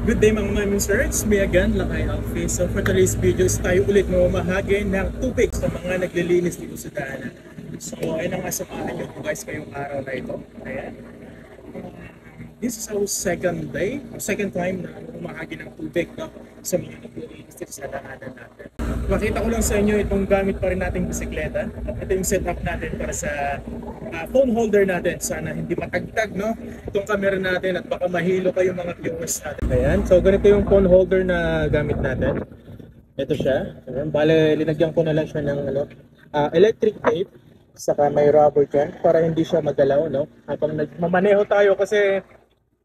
Good day mga ma'am and sir, it's me again, Lakay Alfie. So for today's video is tayo ulit mamamahagi ng tubig sa mga naglilinis dito sa daanan. So ayun ang asamahan nyo guys ngayong araw na ito. Ayan. This is our second time na mamahagi ng tubig sa mga naglilinis dito sa daanan natin. Makita ko lang sa inyo itong gamit pa rin nating bisikleta. Ito yung setup natin para sa phone holder natin. Sana hindi matagtag itong camera natin at baka mahilo kayo mga viewers natin. Ayan, so ganito yung phone holder na gamit natin. Ito siya. Ayan, bale, linagyan ko na lang siya ng electric tape. Saka may rubber dyan para hindi siya magalaw. Habang nagmamaneho tayo kasi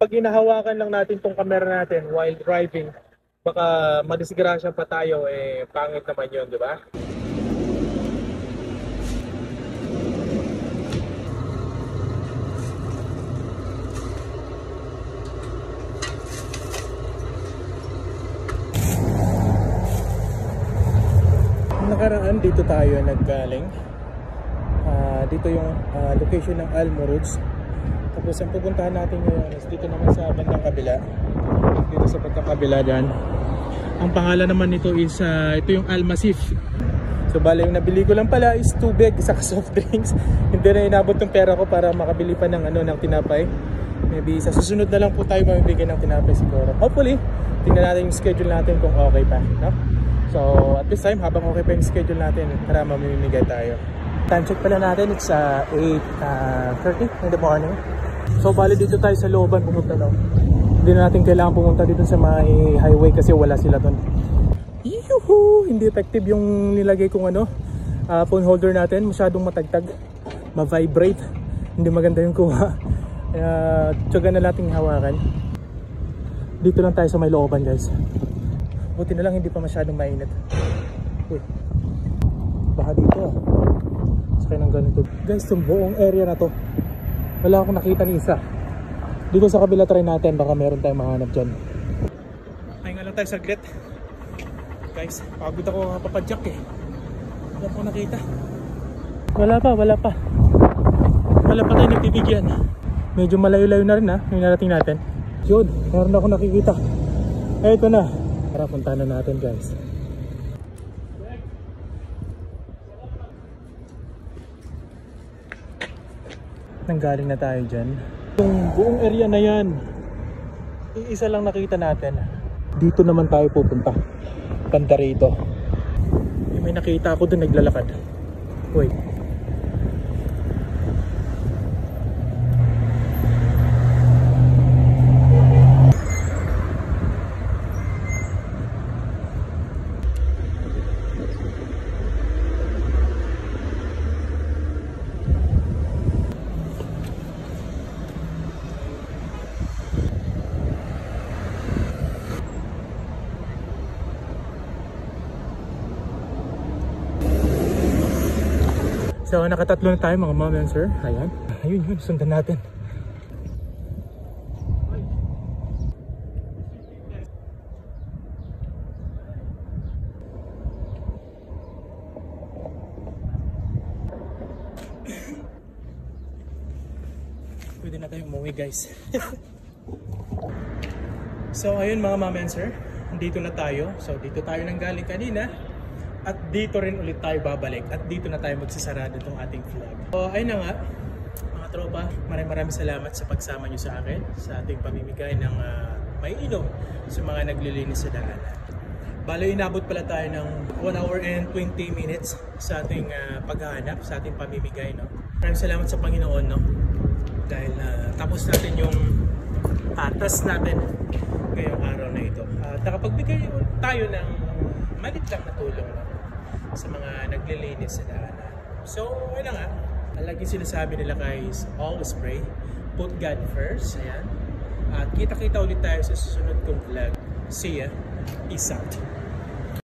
pag hinahawakan lang natin itong camera natin while driving, baka madisgrasya pa tayo, pangit naman yun, di ba? Nakaraan dito tayo naggaling. Dito yung location ng Almorods. Tapos ang pupuntahan natin ngayon is dito naman sa bandang kabila. Dito sa pagkakabila dyan. Ang pangalan naman nito is ito yung Almasif. So bale yung nabili ko lang pala is tubig sa soft drinks. Hindi na inabot yung pera ko para makabili pa ng ng tinapay. Maybe sa susunod na lang po tayo mamibigyan ng tinapay siguro. Hopefully, tingnan natin yung schedule natin kung okay pa, no? So at this time, habang okay pa yung schedule natin, tara mamimigay tayo. Time check pala natin, it's 8:30 in the morning. So bale dito tayo sa looban pumunta, no? Hindi na natin kailangan pumunta dito sa may highway kasi wala sila doon. Yuhu! Hindi effective yung nilagay kong phone holder natin. Masyadong matagtag, ma-vibrate. Hindi maganda yung kuha. Tsaga na nating hawakan. Dito lang tayo sa may looban, guys. Buti na lang hindi pa masyadong mainit. Uy, baka dito sakay ng ganito. Guys, yung buong area na to, wala akong nakita ni isa. Dito sa kabila try natin, baka meron tayong mahanap dyan. Pahinga lang tayo saglit. Guys, pagod ako papadyak wala akong nakita. Wala pa tayo nagbibigyan. Medyo malayo-layo na rin yung narating natin. Yun, meron akong nakikita. Eto na. Tara, puntahan na natin, guys. Nanggaling na tayo dyan. Yung buong area na yan, iisa lang nakita natin. Dito naman tayo pupunta, banda rito. May nakita ako doon naglalakad. Wait. So nakatatlo na tayo mga ma'am and sir. Ayan. Ayun, sundan natin. Pwede na tayong umuwi, guys. So ayun mga ma'am and sir, dito na tayo. So dito tayo nanggaling kanina. At dito rin ulit tayo babalik at dito na tayo magsasarado itong ating vlog. So ayun na nga mga tropa, maraming salamat sa pagsama nyo sa akin sa ating pamimigay ng may inom sa mga naglilinis sa daanan. Bale, inabot pala tayo ng 1 hour and 20 minutes sa ating paghahanap, sa ating pamimigay. Maraming salamat sa Panginoon dahil tapos natin yung task natin ngayong araw na ito. Nakapagbigay tayo ng malit lang na tulong sa mga naglilinis sa daanan. So, ayun nga, lagi sinasabi nila guys, always pray, put God first. Ayan. At kita-kita ulit tayo sa susunod kong vlog. See ya. Peace out.